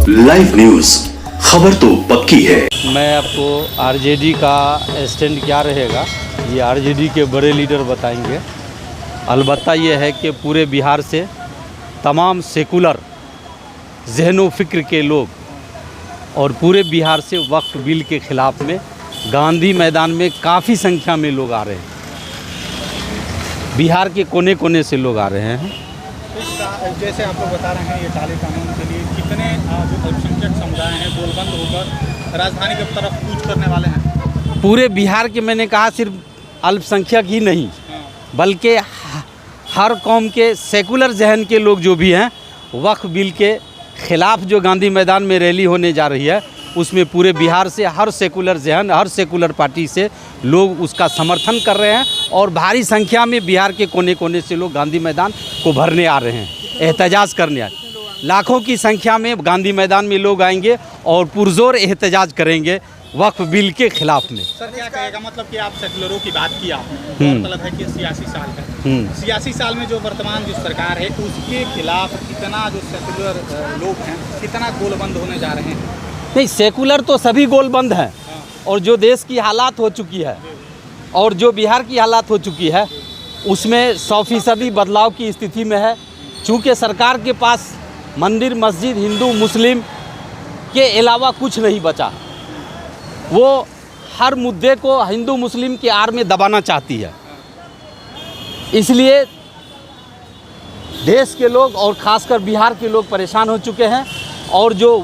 Live news, खबर तो पक्की है। मैं आपको आरजेडी का स्टैंड क्या रहेगा ये आरजेडी के बड़े लीडर बताएंगे। अलबत्ता ये है कि पूरे बिहार से तमाम सेकुलर ज़हनो फ़िक्र के लोग और पूरे बिहार से वक्फ बिल के ख़िलाफ़ में गांधी मैदान में काफ़ी संख्या में लोग आ रहे हैं। बिहार के कोने कोने से लोग आ रहे हैं। जैसे आप लोग बता रहे हैं ये काले कानून के लिए कितने जो अल्पसंख्यक समुदाय हैं गोलबंद होकर राजधानी की तरफ कूच करने वाले हैं। पूरे बिहार के मैंने कहा सिर्फ अल्पसंख्यक ही नहीं बल्कि हर कौम के सेकुलर जहन के लोग जो भी हैं वक्फ बिल के ख़िलाफ़ जो गांधी मैदान में रैली होने जा रही है उसमें पूरे बिहार से हर सेकुलर जहन हर सेकुलर पार्टी से लोग उसका समर्थन कर रहे हैं और भारी संख्या में बिहार के कोने कोने से लोग गांधी मैदान को भरने आ रहे हैं, एहतजाज करने आ रहे हैं। लाखों की संख्या में गांधी मैदान में लोग आएंगे और पुरजोर एहतजाज करेंगे वक्फ बिल के खिलाफ में। सर क्या कहेगा, मतलब कि आप सेकुलरों की बात की आपने, मतलब है कि सियासी साल है, सियासी साल में जो वर्तमान जो सरकार है उसके खिलाफ कितना जो सेकुलर लोग हैं कितना गोलबंद होने जा रहे हैं। नहीं, सेकुलर तो सभी गोलबंद हैं और जो देश की हालात हो चुकी है और जो बिहार की हालात हो चुकी है उसमें 100% बदलाव की स्थिति में है। चूँकि सरकार के पास मंदिर मस्जिद हिंदू मुस्लिम के अलावा कुछ नहीं बचा, वो हर मुद्दे को हिंदू मुस्लिम के आड़ में दबाना चाहती है। इसलिए देश के लोग और ख़ासकर बिहार के लोग परेशान हो चुके हैं और जो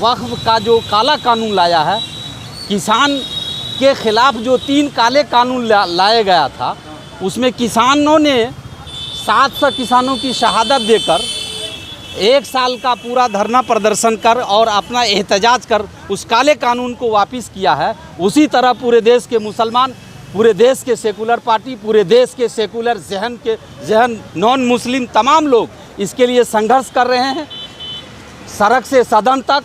वक्फ का जो काला कानून लाया है, किसान के ख़िलाफ़ जो 3 काले कानून लाया गया था उसमें किसानों ने 700 किसानों की शहादत देकर 1 साल का पूरा धरना प्रदर्शन कर और अपना एहतजाज कर उस काले कानून को वापस किया है। उसी तरह पूरे देश के मुसलमान, पूरे देश के सेकुलर पार्टी, पूरे देश के सेकुलर जहन नॉन मुस्लिम तमाम लोग इसके लिए संघर्ष कर रहे हैं, सड़क से सदन तक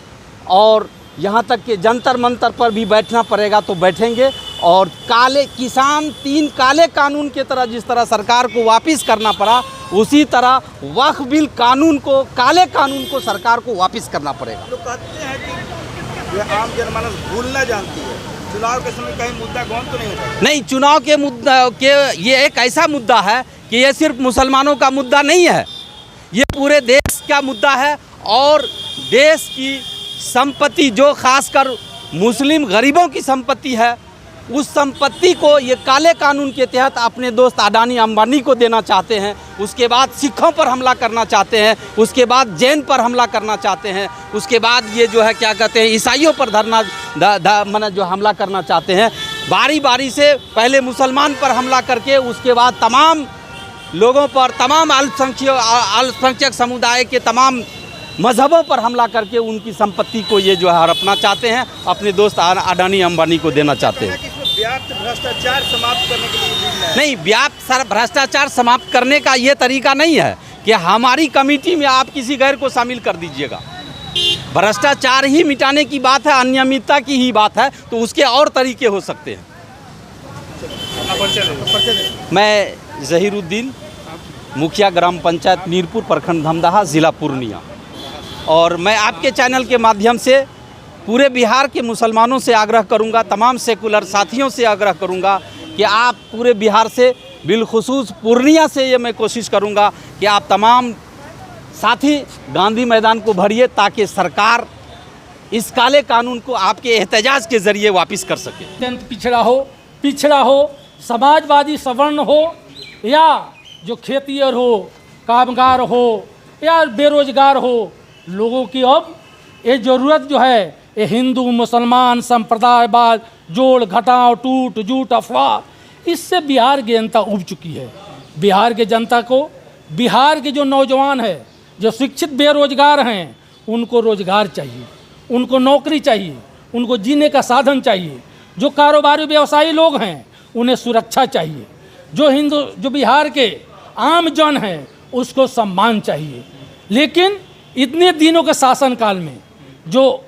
और यहाँ तक कि जंतर मंतर पर भी बैठना पड़ेगा तो बैठेंगे। और काले किसान 3 काले कानून की तरह जिस तरह सरकार को वापस करना पड़ा उसी तरह वक्फ बिल कानून को, काले कानून को सरकार को वापस करना पड़ेगा। लोग कहते हैं कि यह आम जनमानस भूलना जानती है, चुनाव के समय कहीं मुद्दा गौन तो नहीं होता। नहीं, चुनाव के मुद्दा के ये एक ऐसा मुद्दा है कि ये सिर्फ मुसलमानों का मुद्दा नहीं है, ये पूरे देश का मुद्दा है और देश की संपत्ति जो खासकर मुस्लिम गरीबों की संपत्ति है उस संपत्ति को ये काले कानून के तहत अपने दोस्त अडानी अंबानी को देना चाहते हैं। उसके बाद सिखों पर हमला करना चाहते हैं, उसके बाद जैन पर हमला करना चाहते हैं, उसके बाद ये जो है क्या कहते हैं ईसाइयों पर जो हमला करना चाहते हैं। बारी बारी से पहले मुसलमान पर हमला करके उसके बाद तमाम लोगों पर, तमाम अल्पसंख्यक समुदाय के तमाम मजहबों पर हमला करके उनकी संपत्ति को ये जो है हड़पना चाहते हैं, अपने दोस्त अडानी अंबानी को देना चाहते हैं। व्याप्त भ्रष्टाचार समाप्त करने के लिए नहीं, व्याप्त भ्रष्टाचार समाप्त करने का ये तरीका नहीं है कि हमारी कमेटी में आप किसी गैर को शामिल कर दीजिएगा। भ्रष्टाचार ही मिटाने की बात है, अनियमितता की ही बात है, तो उसके और तरीके हो सकते हैं। मैं जहीरुद्दीन, मुखिया ग्राम पंचायत मीरपुर, प्रखंड धमदाहा, ज़िला पूर्णिया। और मैं आपके चैनल के माध्यम से पूरे बिहार के मुसलमानों से आग्रह करूंगा, तमाम सेकुलर साथियों से आग्रह करूंगा कि आप पूरे बिहार से, बिलखुसूस पूर्णिया से ये मैं कोशिश करूंगा कि आप तमाम साथी गांधी मैदान को भरिए ताकि सरकार इस काले कानून को आपके एहतजाज के ज़रिए वापस कर सके। अत्यंत पिछड़ा हो, समाजवादी सवर्ण हो या जो खेतिहर हो, कामगार हो या बेरोजगार हो, लोगों की अब ये ज़रूरत जो है ये हिंदू मुसलमान संप्रदायवाद, जोड़ घटाव, टूट झूठ, अफवाह, इससे बिहार की जनता उब चुकी है। बिहार के जनता को, बिहार के जो नौजवान हैं, जो शिक्षित बेरोजगार हैं, उनको रोजगार चाहिए, उनको नौकरी चाहिए, उनको जीने का साधन चाहिए। जो कारोबारी व्यवसायी लोग हैं उन्हें सुरक्षा चाहिए। जो बिहार के आम जन हैं उसको सम्मान चाहिए। लेकिन इतने दिनों के शासनकाल में जो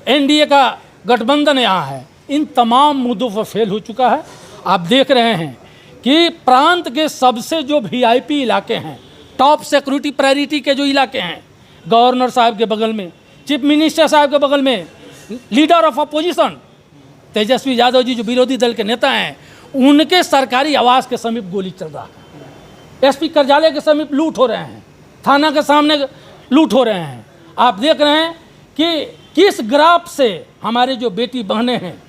एनडीए का गठबंधन यहाँ है इन तमाम मुद्दों पर फेल हो चुका है। आप देख रहे हैं कि प्रांत के सबसे जो वीआईपी इलाके हैं, टॉप सिक्योरिटी प्रायोरिटी के जो इलाके हैं, गवर्नर साहब के बगल में, चीफ मिनिस्टर साहब के बगल में leader of opposition Tejashwi Yadav ji जो विरोधी दल के नेता हैं, उनके सरकारी आवास के समीप गोली चल रहा है, एसपी कार्यालय के समीप लूट हो रहे हैं, थाना के सामने लूट हो रहे हैं। आप देख रहे हैं कि किस ग्राफ से हमारे जो बेटी बहनें हैं,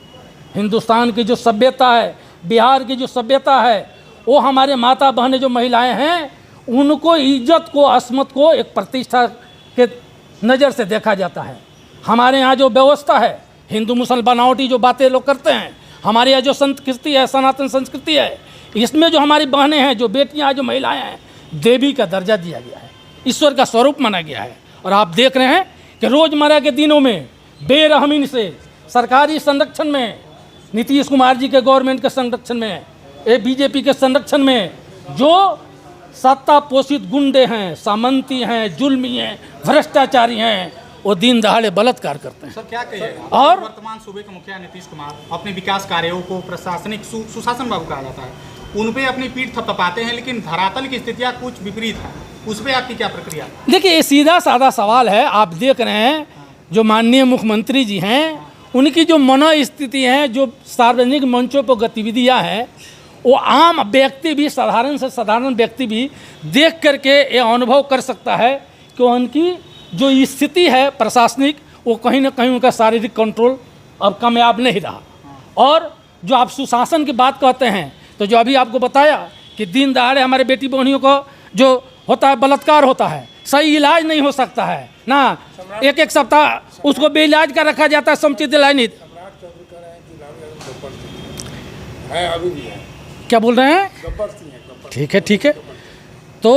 हिंदुस्तान की जो सभ्यता है, बिहार की जो सभ्यता है, वो हमारे माता बहनें जो महिलाएं हैं, उनको इज्जत को, असमत को एक प्रतिष्ठा के नज़र से देखा जाता है। हमारे यहाँ जो व्यवस्था है, हिंदू मुसलमान बनावटी जो बातें लोग करते हैं, हमारे यहाँ जो संस्कृति है, सनातन संस्कृति है, इसमें जो हमारी बहनें हैं, जो बेटियाँ, जो महिलाएं हैं, देवी का दर्जा दिया गया है, ईश्वर का स्वरूप माना गया है। और आप देख रहे हैं कि रोज़मर्रा के दिनों में बेरहमी से सरकारी संरक्षण में, नीतीश कुमार जी के गवर्नमेंट के संरक्षण में, बीजेपी के संरक्षण में जो सत्ता पोषित गुंडे हैं, सामंती हैं, जुल्मी हैं, भ्रष्टाचारी हैं, वो दिन दहाड़े बलात्कार करते हैं। सर क्या कहिएगा, और वर्तमान सूबे के मुखिया नीतीश कुमार अपने विकास कार्यों को प्रशासनिक सुशासन बाबू कहा जाता है, उन पे अपनी पीठ थपथपाते हैं, लेकिन धरातल की स्थितियाँ कुछ विपरीत है, उस पर आपकी क्या प्रक्रिया? देखिए, ये सीधा साधा सवाल है। आप देख रहे हैं जो माननीय मुख्यमंत्री जी हैं, उनकी जो मनोस्थिति है, जो सार्वजनिक मंचों पर गतिविधियाँ हैं, वो आम व्यक्ति भी, साधारण से साधारण व्यक्ति भी देख करके ये अनुभव कर सकता है कि उनकी जो स्थिति है प्रशासनिक, वो कहीं ना कहीं उनका शारीरिक कंट्रोल अब कामयाब नहीं रहा। और जो आप सुशासन की बात कहते हैं, तो जो अभी आपको बताया कि दिन दहाड़े हमारे बेटी बहनियों को जो होता है, बलात्कार होता है, सही इलाज नहीं हो सकता है ना, एक सप्ताह उसको बेइलाज का रखा जाता है, समुचित इलाज नहीं। क्या बोल रहे हैं? ठीक है। तो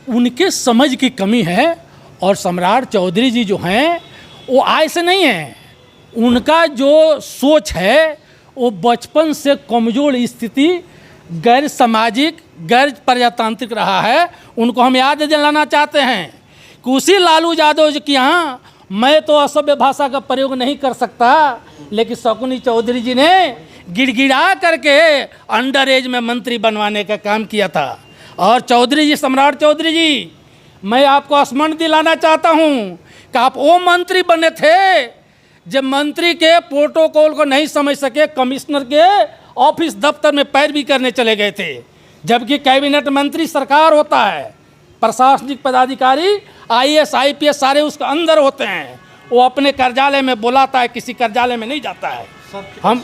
उनके समझ की कमी है। और सम्राट चौधरी जी जो हैं, वो आय से नहीं हैं, उनका जो सोच है वो बचपन से कमज़ोर स्थिति, गैर सामाजिक, गैर प्रजातांत्रिक रहा है। उनको हम याद दिलाना चाहते हैं कि उसी लालू यादव जी के यहाँ मैं तो असभ्य भाषा का प्रयोग नहीं कर सकता, लेकिन शकुनी चौधरी जी ने गिड़गिड़ा करके अंडर एज में मंत्री बनवाने का काम किया था। और चौधरी जी, सम्राट चौधरी जी, मैं आपको स्मरण दिलाना चाहता हूँ कि आप वो मंत्री बने थे जब मंत्री के प्रोटोकॉल को नहीं समझ सके, कमिश्नर के ऑफिस दफ्तर में पैरवी करने चले गए थे, जबकि कैबिनेट मंत्री सरकार होता है, प्रशासनिक पदाधिकारी IAS IPS सारे उसके अंदर होते हैं। वो अपने कार्यालय में बुलाता है, किसी कार्यालय में नहीं जाता है। हम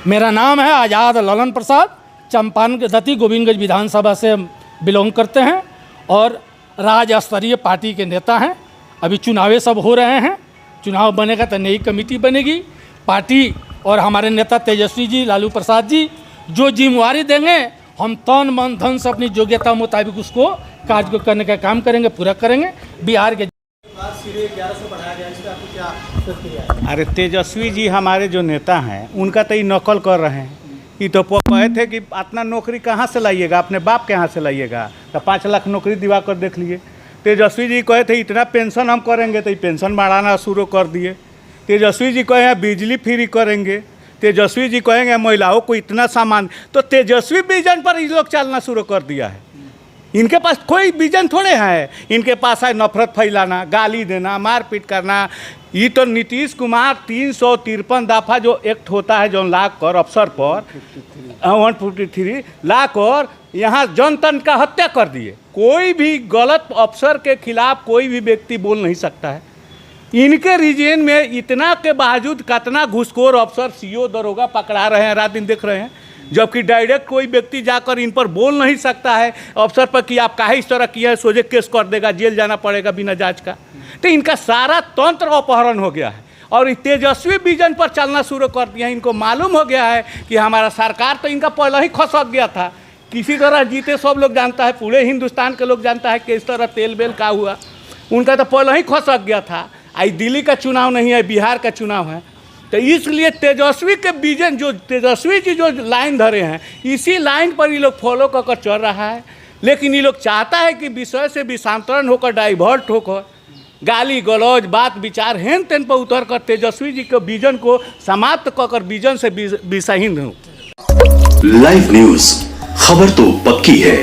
मेरा नाम है आज़ाद ललन प्रसाद, चंपारण के दत्ती गोविंदगंज विधानसभा से बिलोंग करते हैं और राज्य स्तरीय पार्टी के नेता हैं। अभी चुनावे सब हो रहे हैं, चुनाव बनेगा तो नई कमेटी बनेगी, पार्टी और हमारे नेता तेजस्वी जी, लालू प्रसाद जी जो जिम्मेवारी देंगे, हम तन मन धन से अपनी योग्यता मुताबिक उसको कार्य को करने का काम करेंगे, पूरा करेंगे। बिहार के अरे तेजस्वी जी हमारे जो नेता हैं, उनका तो ये नकल कर रहे हैं। ये तो कहे थे कि इतना नौकरी कहाँ से लाइएगा, अपने बाप के यहाँ से लाइएगा, तो 5 लाख नौकरी दिवा कर देख लिए। तेजस्वी जी कहे थे इतना पेंशन हम करेंगे, तो ये पेंशन बढ़ाना शुरू कर दिए। तेजस्वी जी कहे हैं बिजली फ्री करेंगे, तेजस्वी जी कहेंगे महिलाओं को इतना सामान, तो तेजस्वी विजन पर ये लोग चलना शुरू कर दिया है। इनके पास कोई विजन थोड़े है, इनके पास है नफरत फैलाना, गाली देना, मारपीट करना। ये तो नीतीश कुमार 353 दफ़ा जो एक्ट होता है जो ला कर अफसर पर 153 ला कर यहाँ जनतन का हत्या कर दिए। कोई भी गलत अफसर के खिलाफ कोई भी व्यक्ति बोल नहीं सकता है। इनके रीजन में इतना के बावजूद कितना घूसखोर अफसर CO दरोगा पकड़ा रहे हैं, रात दिन देख रहे हैं, जबकि डायरेक्ट कोई व्यक्ति जाकर इन पर बोल नहीं सकता है अफसर पर कि आप काहे इस तरह किया है, सोझे केस कर देगा, जेल जाना पड़ेगा बिना जांच का। तो इनका सारा तंत्र अपहरण हो गया है और तेजस्वी विजन पर चलना शुरू कर दिया है। इनको मालूम हो गया है कि हमारा सरकार तो इनका पहले ही खसक गया था, किसी तरह जीते सब लोग जानता है, पूरे हिंदुस्तान के लोग जानता है कि इस तरह तेल बेल का हुआ, उनका तो पहले ही खसक गया था। आई दिल्ली का चुनाव नहीं है, बिहार का चुनाव है, तो इसलिए तेजस्वी के विजन जो तेजस्वी जी जो लाइन धरे हैं, इसी लाइन पर ये लोग फॉलो कर चल रहा है। लेकिन ये लोग चाहता है कि विषय से विषांतरण होकर, डाइवर्ट होकर, गाली गलौज बात विचार हेन तेन पर उतर कर तेजस्वी जी के विजन को समाप्त कर विजन से विषहीन हो। लाइव न्यूज, खबर तो पक्की है।